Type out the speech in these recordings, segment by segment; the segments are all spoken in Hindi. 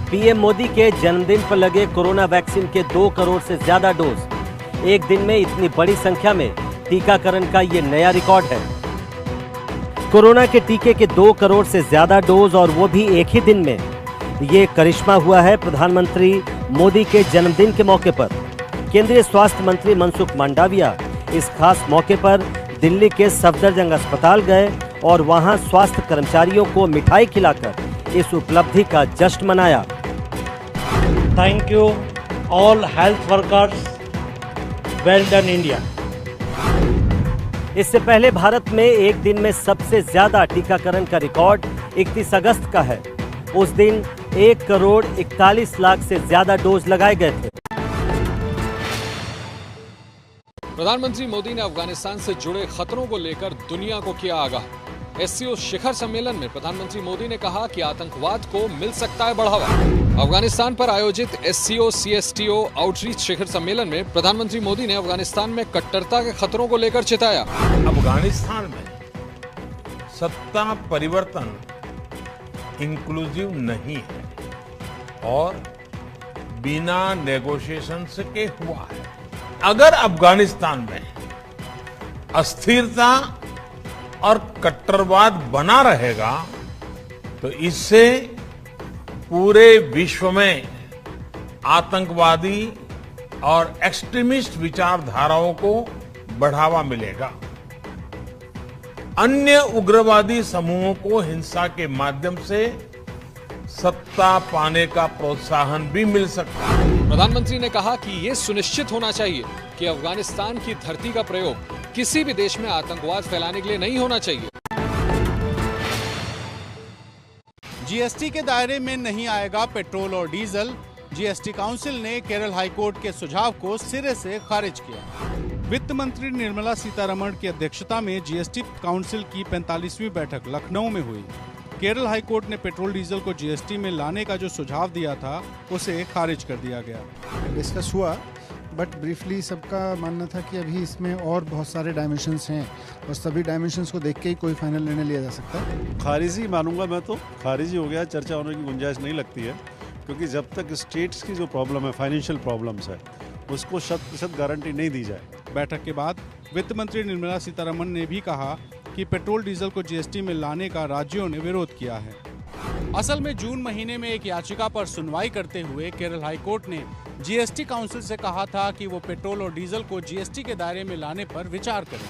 पीएम मोदी के जन्मदिन पर लगे कोरोना वैक्सीन के 2 करोड़ से ज्यादा डोज। एक दिन में इतनी बड़ी संख्या में टीकाकरण का ये नया रिकॉर्ड है। कोरोना के टीके के 2 करोड़ से ज्यादा डोज और वो भी एक ही दिन में। ये करिश्मा हुआ है प्रधानमंत्री मोदी के जन्मदिन के मौके पर। केंद्रीय स्वास्थ्य मंत्री मनसुख मांडविया इस खास मौके पर दिल्ली के सफदरजंग अस्पताल गए और वहां स्वास्थ्य कर्मचारियों को मिठाई खिलाकर इस उपलब्धि का जश्न मनाया। Thank you all health workers. Well done India. इससे पहले भारत में एक दिन में सबसे ज्यादा टीकाकरण का रिकॉर्ड 31 अगस्त का है। उस दिन 1 करोड़ 41 लाख से ज्यादा डोज लगाए गए थे। प्रधानमंत्री मोदी ने अफगानिस्तान से जुड़े खतरों को लेकर दुनिया को किया आगाह। एससीओ शिखर सम्मेलन में प्रधानमंत्री मोदी ने कहा कि आतंकवाद को मिल सकता है बढ़ावा। अफगानिस्तान पर आयोजित एससीओ सीएसटीओ आउटरीच शिखर सम्मेलन में प्रधानमंत्री मोदी ने अफगानिस्तान में कट्टरता के खतरों को लेकर चिताया। अफगानिस्तान में सत्ता परिवर्तन इंक्लूसिव नहीं है और बिना नेगोशिएशन के हुआ है। अगर अफगानिस्तान में अस्थिरता और कट्टरवाद बना रहेगा तो इससे पूरे विश्व में आतंकवादी और एक्सट्रीमिस्ट विचारधाराओं को बढ़ावा मिलेगा। अन्य उग्रवादी समूहों को हिंसा के माध्यम से सत्ता पाने का प्रोत्साहन भी मिल सकता है। प्रधानमंत्री ने कहा कि ये सुनिश्चित होना चाहिए कि अफगानिस्तान की धरती का प्रयोग किसी भी देश में आतंकवाद फैलाने के लिए नहीं होना चाहिए। जीएसटी के दायरे में नहीं आएगा पेट्रोल और डीजल। जीएसटी काउंसिल ने केरल हाईकोर्ट के सुझाव को सिरे से खारिज किया। वित्त मंत्री निर्मला सीतारमण की अध्यक्षता में जीएसटी काउंसिल की 45वीं बैठक लखनऊ में हुई। केरल हाईकोर्ट ने पेट्रोल डीजल को जीएसटी में लाने का जो सुझाव दिया था उसे खारिज कर दिया गया। डिस्कस हुआ बट ब्रीफली सबका मानना था कि अभी इसमें और बहुत सारे डायमेंशंस हैं और सभी डायमेंशंस को देख के ही कोई फाइनल निर्णय लिया जा सकता है। खारिज ही मानूंगा मैं तो। खारिज ही हो गया, चर्चा होने की गुंजाइश नहीं लगती है क्योंकि जब तक स्टेट्स की जो प्रॉब्लम है, फाइनेंशियल प्रॉब्लम्स है, उसको 100% गारंटी नहीं दी जाए। बैठक के बाद वित्त मंत्री निर्मला सीतारमण ने भी कहा कि पेट्रोल डीजल को जीएसटी में लाने का राज्यों ने विरोध किया है। असल में जून महीने में एक याचिका पर सुनवाई करते हुए केरल हाईकोर्ट ने जीएसटी काउंसिल से कहा था कि वो पेट्रोल और डीजल को जीएसटी के दायरे में लाने पर विचार करें।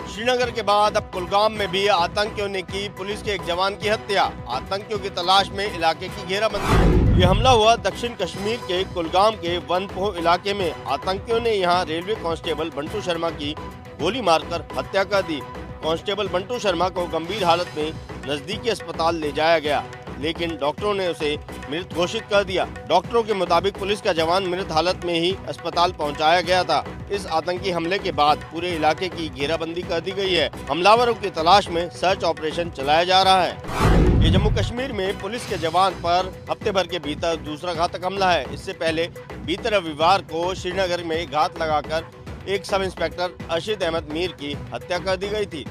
श्रीनगर के बाद अब कुलगाम में भी आतंकियों ने की पुलिस के एक जवान की हत्या। आतंकियों की तलाश में इलाके की घेराबंदी। ये हमला हुआ दक्षिण कश्मीर के कुलगाम के वनपोह इलाके में। आतंकियों ने यहां रेलवे कांस्टेबल बंटू शर्मा की गोली मारकर हत्या कर दी। कांस्टेबल बंटू शर्मा को गंभीर हालत में नजदीकी अस्पताल ले जाया गया, लेकिन डॉक्टरों ने उसे मृत घोषित कर दिया। डॉक्टरों के मुताबिक पुलिस का जवान मृत हालत में ही अस्पताल पहुंचाया गया था। इस आतंकी हमले के बाद पूरे इलाके की घेराबंदी कर दी गई है। हमलावरों की तलाश में सर्च ऑपरेशन चलाया जा रहा है। ये जम्मू कश्मीर में पुलिस के जवान पर हफ्ते भर के भीतर दूसरा घातक हमला है। इससे पहले बीते रविवार को श्रीनगर में घात लगाकर एक सब इंस्पेक्टर अर्शिद अहमद मीर की हत्या कर दी गई थी।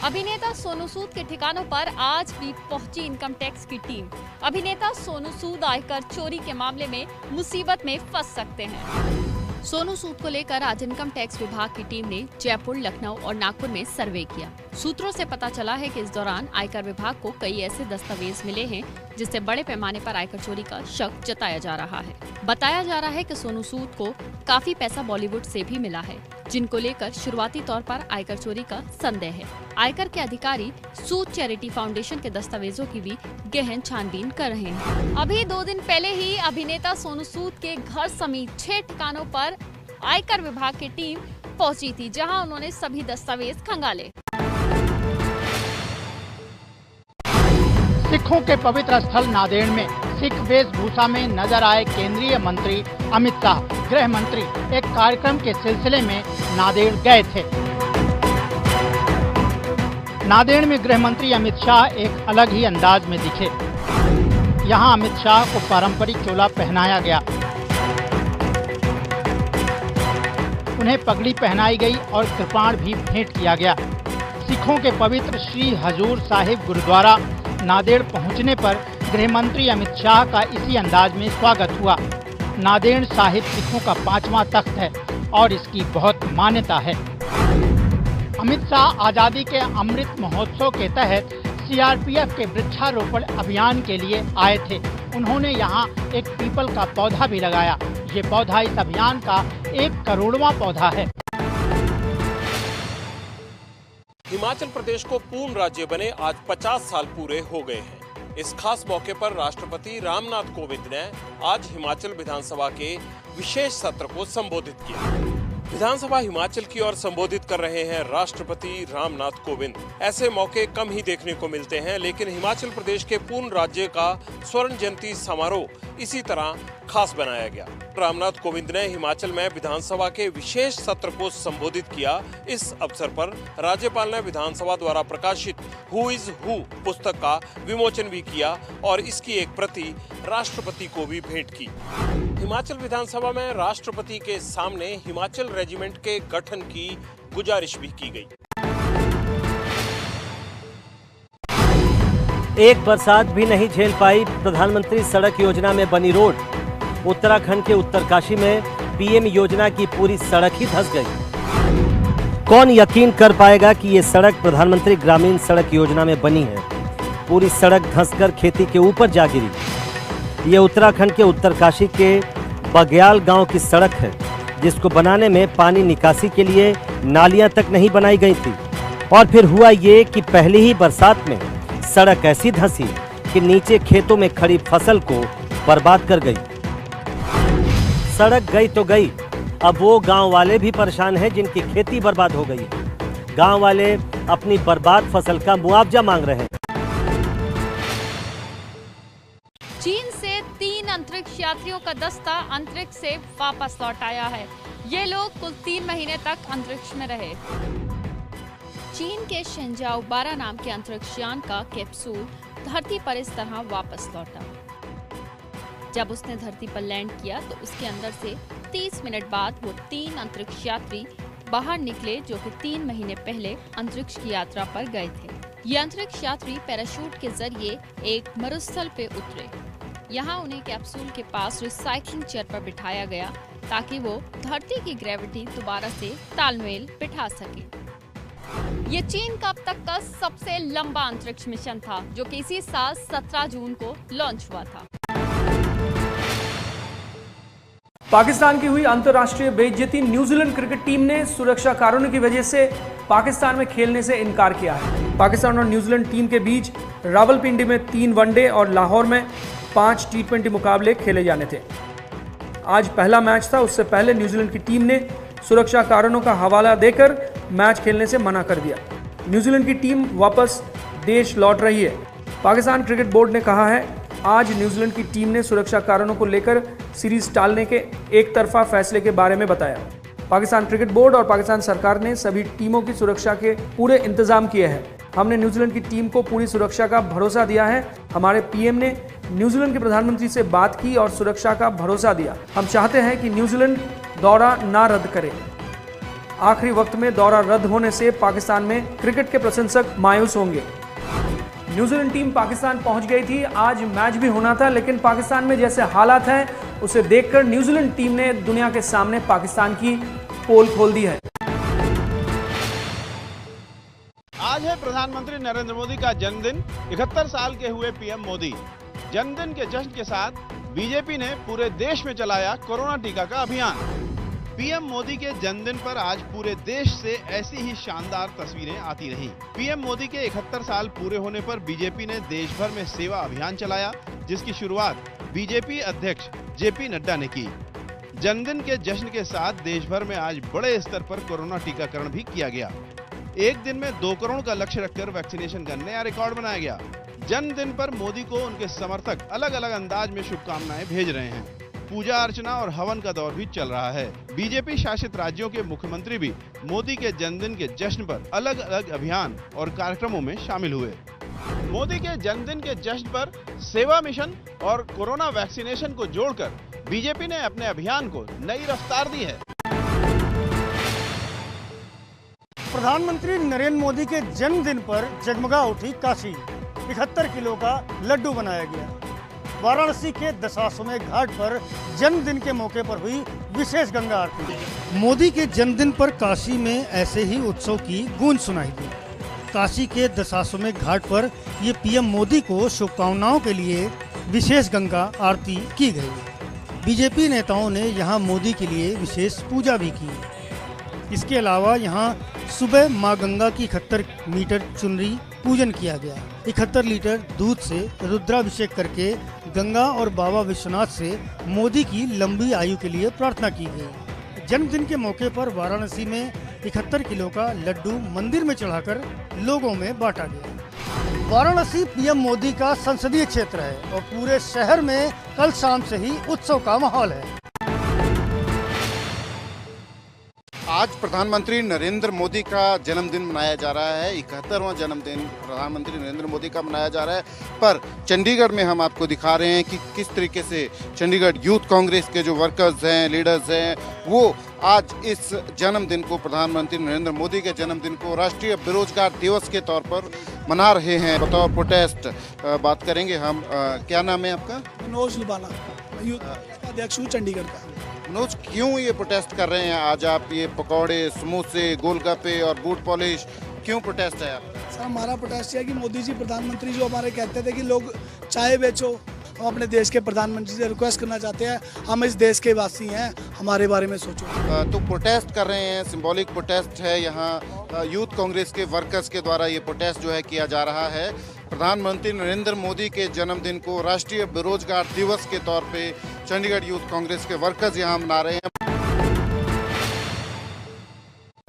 अभिनेता सोनू सूद के ठिकानों पर आज भी पहुंची इनकम टैक्स की टीम। अभिनेता सोनू सूद आयकर चोरी के मामले में मुसीबत में फंस सकते हैं। सोनू सूद को लेकर आज इनकम टैक्स विभाग की टीम ने जयपुर, लखनऊ और नागपुर में सर्वे किया। सूत्रों से पता चला है कि इस दौरान आयकर विभाग को कई ऐसे दस्तावेज मिले हैं जिससे बड़े पैमाने पर आयकर चोरी का शक जताया जा रहा है। बताया जा रहा है कि सोनू सूद को काफी पैसा बॉलीवुड से भी मिला है, जिनको लेकर शुरुआती तौर पर आयकर चोरी का संदेह है। आयकर के अधिकारी सूद चैरिटी फाउंडेशन के दस्तावेजों की भी गहन छानबीन कर रहे हैं। अभी 2 दिन पहले ही अभिनेता सोनू सूद के घर समेत 6 ठिकानों पर आयकर विभाग की टीम पहुंची थी, जहां उन्होंने सभी दस्तावेज खंगाले। सिखों के पवित्र स्थल नांदेड़ में सिख वेशभूषा में नजर आए केंद्रीय मंत्री अमित शाह। गृह मंत्री एक कार्यक्रम के सिलसिले में नांदेड़ गए थे। नांदेड़ में गृह मंत्री अमित शाह एक अलग ही अंदाज में दिखे। यहां अमित शाह को पारंपरिक चोला पहनाया गया, उन्हें पगड़ी पहनाई गई और कृपाण भी भेंट किया गया। सिखों के पवित्र श्री हजूर साहिब गुरुद्वारा नांदेड़ पहुंचने पर गृह मंत्री अमित शाह का इसी अंदाज में स्वागत हुआ। नांदेड़ साहिब सिखों का 5वां तख्त है और इसकी बहुत मान्यता है। अमित शाह आज़ादी के अमृत महोत्सव के तहत सीआरपीएफ के वृक्षारोपण अभियान के लिए आए थे। उन्होंने यहाँ एक पीपल का पौधा भी लगाया। ये पौधा इस अभियान का 1 करोड़वां पौधा है। हिमाचल प्रदेश को पूर्ण राज्य बने आज 50 साल पूरे हो गए हैं। इस खास मौके पर राष्ट्रपति रामनाथ कोविंद ने आज हिमाचल विधानसभा के विशेष सत्र को संबोधित किया। विधानसभा हिमाचल की ओर संबोधित कर रहे हैं राष्ट्रपति रामनाथ कोविंद। ऐसे मौके कम ही देखने को मिलते हैं, लेकिन हिमाचल प्रदेश के पूर्ण राज्य का स्वर्ण जयंती समारोह इसी तरह खास बनाया गया। रामनाथ कोविंद ने हिमाचल में विधानसभा के विशेष सत्र को संबोधित किया। इस अवसर पर राज्यपाल ने विधानसभा द्वारा प्रकाशित हु इज हु पुस्तक का विमोचन भी किया और इसकी एक प्रति राष्ट्रपति को भी भेंट की। हिमाचल विधानसभा में राष्ट्रपति के सामने हिमाचल रेजिमेंट के गठन की गुजारिश भी की गई। एक बरसात भी नहीं झेल पाई प्रधानमंत्री सड़क योजना में बनी रोड। उत्तराखंड के उत्तरकाशी में पीएम योजना की पूरी सड़क ही धंस गई। कौन यकीन कर पाएगा कि ये सड़क प्रधानमंत्री ग्रामीण सड़क योजना में बनी है। पूरी सड़क धंसकर खेती के ऊपर जा गिरी। ये उत्तराखंड के उत्तरकाशी के बग्याल गांव की सड़क है, जिसको बनाने में पानी निकासी के लिए नालियां तक नहीं बनाई गई थी। और फिर हुआ ये कि पहली ही बरसात में सड़क ऐसी धंसी कि नीचे खेतों में खड़ी फसल को बर्बाद कर गई। सड़क गई तो गई, अब वो गांव वाले भी परेशान हैं जिनकी खेती बर्बाद हो गई है। गांव वाले अपनी बर्बाद फसल का मुआवजा मांग रहे हैं। चीन से 3 अंतरिक्ष यात्रियों का दस्ता अंतरिक्ष से वापस लौट आया है। ये लोग कुल 3 महीने तक अंतरिक्ष में रहे। चीन के शेंजाओ 12 नाम के अंतरिक्ष यान का कैप्सूल धरती पर इस तरह वापस लौटा। जब उसने धरती पर लैंड किया तो उसके अंदर से 30 मिनट बाद वो 3 अंतरिक्ष यात्री बाहर निकले, जो कि 3 महीने पहले अंतरिक्ष की यात्रा पर गए थे। ये अंतरिक्ष यात्री पैराशूट के जरिए एक मरुस्थल पे उतरे। यहाँ उन्हें कैप्सूल के पास रिसाइक्लिंग चेयर पर बिठाया गया ताकि वो धरती की ग्रेविटी दोबारा से तालमेल बिठा सके। ये चीन का अब तक का सबसे लंबा अंतरिक्ष मिशन था, जो कि इसी साल 17 जून को लॉन्च हुआ था। पाकिस्तान की हुई अंतर्राष्ट्रीय बेइज्जती। न्यूजीलैंड क्रिकेट टीम ने सुरक्षा कारणों की वजह से पाकिस्तान में खेलने से इनकार किया है। पाकिस्तान और न्यूजीलैंड टीम के बीच रावलपिंडी में 3 वनडे और लाहौर में 5 T20 मुकाबले खेले जाने थे। आज पहला मैच था। उससे पहले न्यूजीलैंड की टीम ने सुरक्षा कारणों का हवाला देकर मैच खेलने से मना कर दिया। न्यूजीलैंड की टीम वापस देश लौट रही है। पाकिस्तान क्रिकेट बोर्ड ने कहा है आज न्यूजीलैंड की टीम ने सुरक्षा कारणों को लेकर सीरीज टालने के एक तरफा फैसले के बारे में बताया। पाकिस्तान क्रिकेट बोर्ड और पाकिस्तान सरकार ने सभी टीमों की सुरक्षा के पूरे इंतजाम किए हैं। हमने न्यूजीलैंड की टीम को पूरी सुरक्षा का भरोसा दिया है। हमारे पीएम ने न्यूजीलैंड के प्रधानमंत्री से बात की और सुरक्षा का भरोसा दिया। हम चाहते हैं कि न्यूजीलैंड दौरा ना रद्द करे। आखिरी वक्त में दौरा रद्द होने से पाकिस्तान में क्रिकेट के प्रशंसक मायूस होंगे। न्यूजीलैंड टीम पाकिस्तान पहुंच गई थी। आज मैच भी होना था, लेकिन पाकिस्तान में जैसे हालात हैं उसे देखकर न्यूजीलैंड टीम ने दुनिया के सामने पाकिस्तान की पोल खोल दी है। आज है प्रधानमंत्री नरेंद्र मोदी का जन्मदिन। 71 साल के हुए पीएम मोदी। जन्मदिन के जश्न के साथ बीजेपी ने पूरे देश में चलाया कोरोना टीका का अभियान। पीएम मोदी के जन्मदिन पर आज पूरे देश से ऐसी ही शानदार तस्वीरें आती रहीं। पीएम मोदी के 71 साल पूरे होने पर बीजेपी ने देश भर में सेवा अभियान चलाया, जिसकी शुरुआत बीजेपी अध्यक्ष जेपी नड्डा ने की। जन्मदिन के जश्न के साथ देश भर में आज बड़े स्तर पर कोरोना टीकाकरण भी किया गया। एक दिन में 2 करोड़ का लक्ष्य रखकर वैक्सीनेशन का नया रिकॉर्ड बनाया गया। जन्मदिन पर मोदी को उनके समर्थक अलग अलग अंदाज में शुभकामनाएं भेज रहे हैं। पूजा अर्चना और हवन का दौर भी चल रहा है। बीजेपी शासित राज्यों के मुख्यमंत्री भी मोदी के जन्मदिन के जश्न पर अलग अलग अभियान और कार्यक्रमों में शामिल हुए। मोदी के जन्मदिन के जश्न पर सेवा मिशन और कोरोना वैक्सीनेशन को जोड़कर बीजेपी ने अपने अभियान को नई रफ्तार दी है। प्रधानमंत्री नरेंद्र मोदी के जन्मदिन पर जगमगा उठी काशी। 71 किलो का लड्डू बनाया गया। वाराणसी के दशाश्वमेध घाट पर जन्मदिन के मौके पर हुई विशेष गंगा आरती। मोदी के जन्मदिन पर काशी में ऐसे ही उत्सव की गूंज सुनाई दी। काशी के दशाश्वमेध घाट पर ये पीएम मोदी को शुभकामनाओं के लिए विशेष गंगा आरती की गई। बीजेपी नेताओं ने यहां मोदी के लिए विशेष पूजा भी की। इसके अलावा यहां सुबह मां गंगा की 71 मीटर चुनरी पूजन किया गया। 71 लीटर दूध से रुद्राभिषेक करके गंगा और बाबा विश्वनाथ से मोदी की लंबी आयु के लिए प्रार्थना की गई। जन्मदिन के मौके पर वाराणसी में 71 किलो का लड्डू मंदिर में चढ़ाकर लोगों में बांटा गया। वाराणसी पीएम मोदी का संसदीय क्षेत्र है और पूरे शहर में कल शाम से ही उत्सव का माहौल है। आज प्रधानमंत्री नरेंद्र मोदी का जन्मदिन मनाया जा रहा है। 71वां जन्मदिन प्रधानमंत्री नरेंद्र मोदी का मनाया जा रहा है। पर चंडीगढ़ में हम आपको दिखा रहे हैं कि किस तरीके से चंडीगढ़ यूथ कांग्रेस के जो वर्कर्स हैं, लीडर्स हैं, वो आज इस जन्मदिन को, प्रधानमंत्री नरेंद्र मोदी के जन्मदिन को राष्ट्रीय बेरोजगार दिवस के तौर पर मना रहे हैं। बतौर प्रोटेस्ट बात करेंगे हम। क्या नाम है आपका? मनोज लुबाना, यूथ अध्यक्ष हूँ चंडीगढ़ का। मनोज, क्यों ये प्रोटेस्ट कर रहे हैं आज आप? ये पकौड़े, समोसे, गोलगप्पे और बूट पॉलिश, क्यों प्रोटेस्ट है आपका? सर, हमारा प्रोटेस्ट है कि मोदी जी, प्रधानमंत्री जो हमारे कहते थे कि लोग चाय बेचो, हम अपने देश के प्रधानमंत्री से रिक्वेस्ट करना चाहते हैं, हम इस देश के वासी हैं, हमारे बारे में सोचो। तो प्रोटेस्ट कर रहे हैं, सिंबॉलिक प्रोटेस्ट है यहाँ। यूथ कांग्रेस के वर्कर्स के द्वारा ये प्रोटेस्ट जो है किया जा रहा है। प्रधानमंत्री नरेंद्र मोदी के जन्मदिन को राष्ट्रीय बेरोजगार दिवस के तौर पे चंडीगढ़ यूथ कांग्रेस के वर्कर्स यहाँ मना रहे हैं।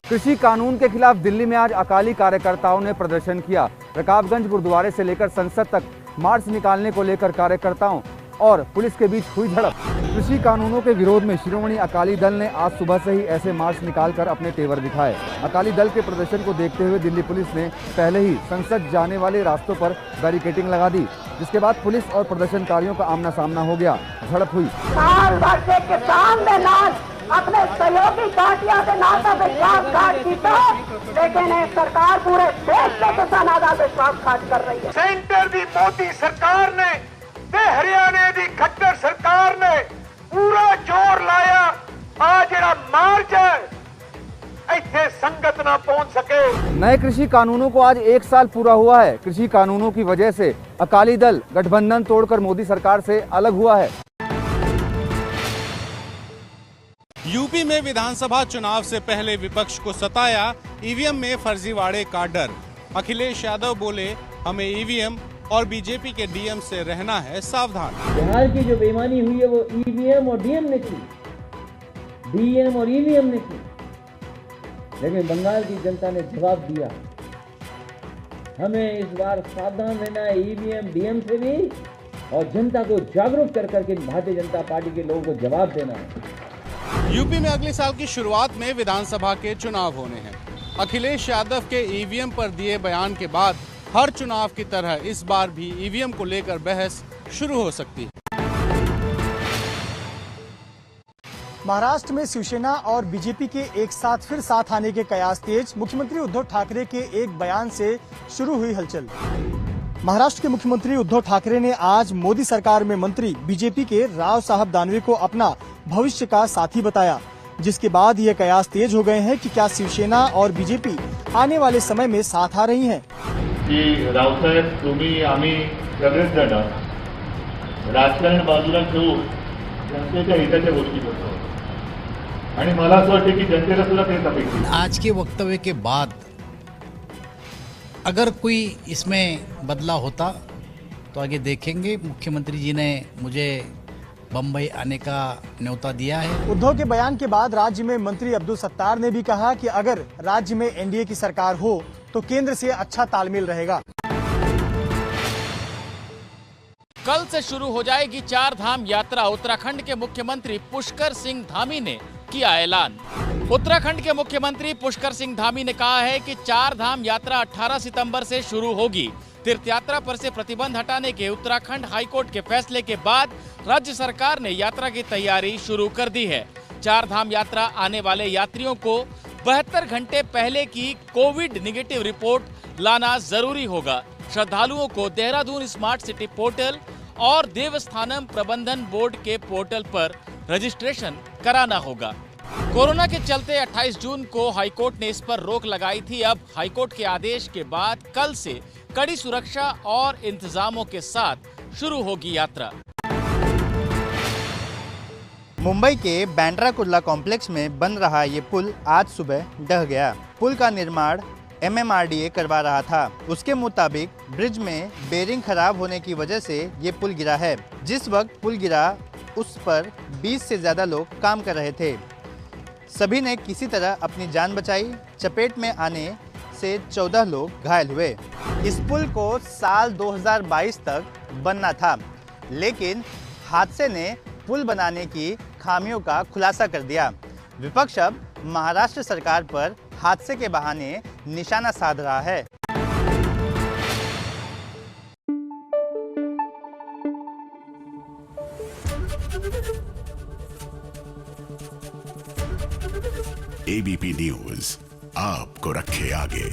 कृषि कानून के खिलाफ दिल्ली में आज अकाली कार्यकर्ताओं ने प्रदर्शन किया। रकाबगंज गुरुद्वारे से लेकर संसद तक मार्च निकालने को लेकर कार्यकर्ताओं और पुलिस के बीच हुई झड़प। कृषि कानूनों के विरोध में शिरोमणि अकाली दल ने आज सुबह से ही ऐसे मार्च निकालकर अपने तेवर दिखाए। अकाली दल के प्रदर्शन को देखते हुए दिल्ली पुलिस ने पहले ही संसद जाने वाले रास्तों पर बैरिकेडिंग लगा दी, जिसके बाद पुलिस और प्रदर्शनकारियों का आमना सामना हो गया, झड़प हुई। साल भर से किसान ने अपने सहयोगी पार्टियों से नाता विश्वासघात की, लेकिन सरकार पूरे देश में किसान आधार विश्वासघात कर रही है। सेंटर दी मोदी सरकार ने, हरियाणा दी खट्टर सरकार ने पूरा जोर लाया। आज जरा मार्च है, इत्थे संगत ना पहुंच सके। नए कृषि कानूनों को आज 1 साल पूरा हुआ है। कृषि कानूनों की वजह से अकाली दल गठबंधन तोड़कर मोदी सरकार से अलग हुआ है। यूपी में विधानसभा चुनाव से पहले विपक्ष को सताया ईवीएम में फर्जीवाड़े का डर। अखिलेश यादव बोले, हमें ईवीएम और बीजेपी के डीएम से रहना है सावधान। बिहार की जो बेईमानी हुई है वो ईवीएम और डीएम ने की, डीएम और ईवीएम ने की, लेकिन बंगाल की जनता ने जवाब दिया। हमें इस बार सावधान रहना है ईवीएम डीएम से भी, और जनता को जागरूक कर करके भारतीय जनता पार्टी के लोगों को जवाब देना है। यूपी में अगले साल की शुरुआत में विधानसभा के चुनाव होने हैं। अखिलेश यादव के ईवीएम पर दिए बयान के बाद हर चुनाव की तरह इस बार भी ईवीएम को लेकर बहस शुरू हो सकती है। महाराष्ट्र में शिवसेना और बीजेपी के एक साथ फिर साथ आने के कयास तेज। मुख्यमंत्री उद्धव ठाकरे के एक बयान से शुरू हुई हलचल। महाराष्ट्र के मुख्यमंत्री उद्धव ठाकरे ने आज मोदी सरकार में मंत्री बीजेपी के राव साहब दानवे को अपना भविष्य का साथी बताया, जिसके बाद ये कयास तेज हो गए हैं कि क्या शिवसेना और बीजेपी आने वाले समय में साथ आ रही हैं। की रावसाहेब, तुम्ही, आम्ही सगळेच जण राजकारण बाजूला ठेवून जनतेच्या हिताच्या गोष्टी करतो आणि मला असं वाटतं की जनतेला सुद्धा तेच अपेक्षित आहे। आज के वक्तव्य के बाद अगर कोई इसमें बदलाव होता तो आगे देखेंगे। मुख्यमंत्री जी ने मुझे बम्बई आने का न्योता दिया है। उद्धव के बयान के बाद राज्य में मंत्री अब्दुल सत्तार ने भी कहा कि अगर राज्य में एनडीए की सरकार हो तो केंद्र से अच्छा तालमेल रहेगा। कल से शुरू हो जाएगी 4 धाम यात्रा। उत्तराखंड के मुख्यमंत्री पुष्कर सिंह धामी ने किया ऐलान। उत्तराखंड के मुख्यमंत्री पुष्कर सिंह धामी ने कहा है कि 4 धाम यात्रा 18 सितंबर से शुरू होगी। तीर्थ यात्रा पर से प्रतिबंध हटाने के उत्तराखंड हाईकोर्ट के फैसले के बाद राज्य सरकार ने यात्रा की तैयारी शुरू कर दी है। 4 धाम यात्रा आने वाले यात्रियों को 72 घंटे पहले की कोविड नेगेटिव रिपोर्ट लाना जरूरी होगा। श्रद्धालुओं को देहरादून स्मार्ट सिटी पोर्टल और देवस्थानम प्रबंधन बोर्ड के पोर्टल पर रजिस्ट्रेशन कराना होगा। कोरोना के चलते 28 जून को हाईकोर्ट ने इस पर रोक लगाई थी। अब हाईकोर्ट के आदेश के बाद कल से कड़ी सुरक्षा और इंतजामों के साथ शुरू होगी यात्रा। मुंबई के बांद्रा कुर्ला कॉम्प्लेक्स में बन रहा ये पुल आज सुबह ढह गया। पुल का निर्माण MMRDA करवा रहा था। उसके मुताबिक ब्रिज में बेरिंग खराब होने की वजह से ये पुल गिरा है। जिस वक्त पुल गिरा उस पर 20 से ज़्यादा लोग काम कर रहे थे। सभी ने किसी तरह अपनी जान बचाई। चपेट में आने से 14 लोग घायल हुए। इस पुल को साल 2022 तक बनना था, लेकिन हादसे ने पुल बनाने की खामियों का खुलासा कर दिया। विपक्ष अब महाराष्ट्र सरकार पर हादसे के बहाने निशाना साध रहा है। ABP न्यूज़ आपको रखे आगे।